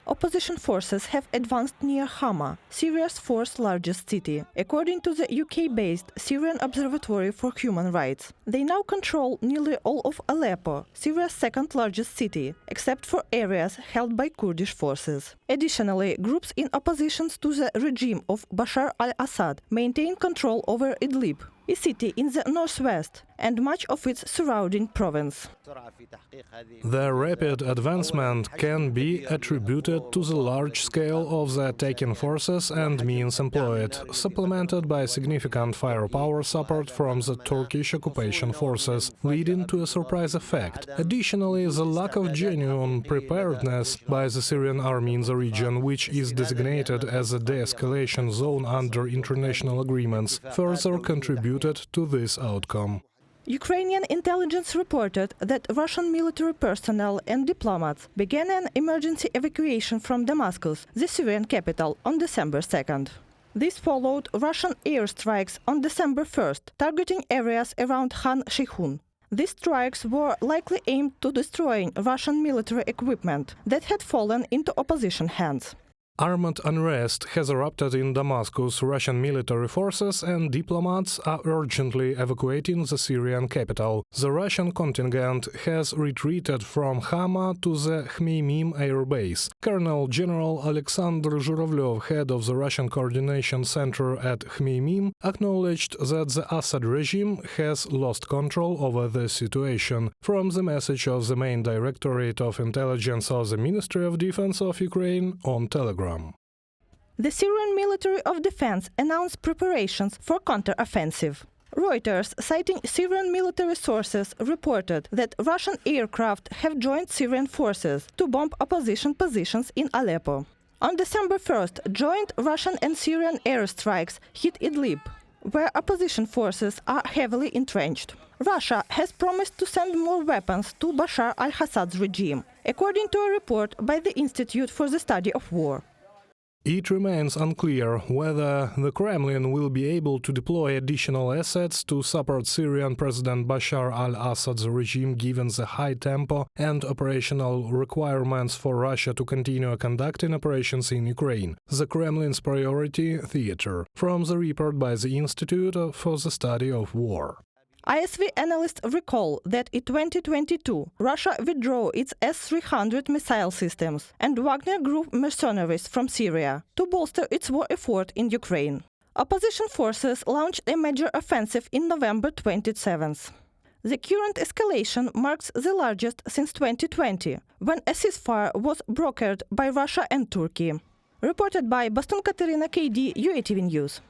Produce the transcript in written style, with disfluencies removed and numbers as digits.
opposition forces have advanced near Hama, Syria's fourth largest city, according to the UK-based Syrian Observatory for Human Rights. They now control nearly all of Aleppo, Syria's second largest city, except for areas held by Kurdish forces. Additionally, groups in opposition to the regime of Bashar al-Assad maintain control over Idlib, a city in the northwest, and much of its surrounding province. The rapid advancement can be attributed to the large scale of the attacking forces and means employed, supplemented by significant firepower support from the Turkish occupation forces, leading to a surprise effect. Additionally, the lack of genuine preparedness by the Syrian army in the region, which is designated as a de-escalation zone under international agreements, further contributed to this outcome. Ukrainian intelligence reported that Russian military personnel and diplomats began an emergency evacuation from Damascus, the Syrian capital, on December 2nd. This followed Russian airstrikes on December 1st, targeting areas around Khan Sheikhun. These strikes were likely aimed to destroying Russian military equipment that had fallen into opposition hands. Armed unrest has erupted in Damascus. Russian military forces and diplomats are urgently evacuating the Syrian capital. The Russian contingent has retreated from Hama to the Khmeimim air base. Colonel General Alexander Zhuravlev, head of the Russian Coordination Center at Khmeimim, acknowledged that the Assad regime has lost control over the situation. From the message of the main Directorate of Intelligence of the Ministry of Defense of Ukraine on Telegram. The Syrian Ministry of Defense announced preparations for counter-offensive. Reuters, citing Syrian military sources, reported that Russian aircraft have joined Syrian forces to bomb opposition positions in Aleppo. On December 1st, joint Russian and Syrian airstrikes hit Idlib, where opposition forces are heavily entrenched. Russia has promised to send more weapons to Bashar al-Assad's regime, according to a report by the Institute for the Study of War. It remains unclear whether the Kremlin will be able to deploy additional assets to support Syrian President Bashar al-Assad's regime given the high tempo and operational requirements for Russia to continue conducting operations in Ukraine, the Kremlin's priority theater, from the report by the Institute for the Study of War. ISV analysts recall that in 2022, Russia withdrew its S-300 missile systems and Wagner Group mercenaries from Syria to bolster its war effort in Ukraine. Opposition forces launched a major offensive in November 27th. The current escalation marks the largest since 2020, when a ceasefire was brokered by Russia and Turkey. Reported by Boston Katerina KD, UATV News.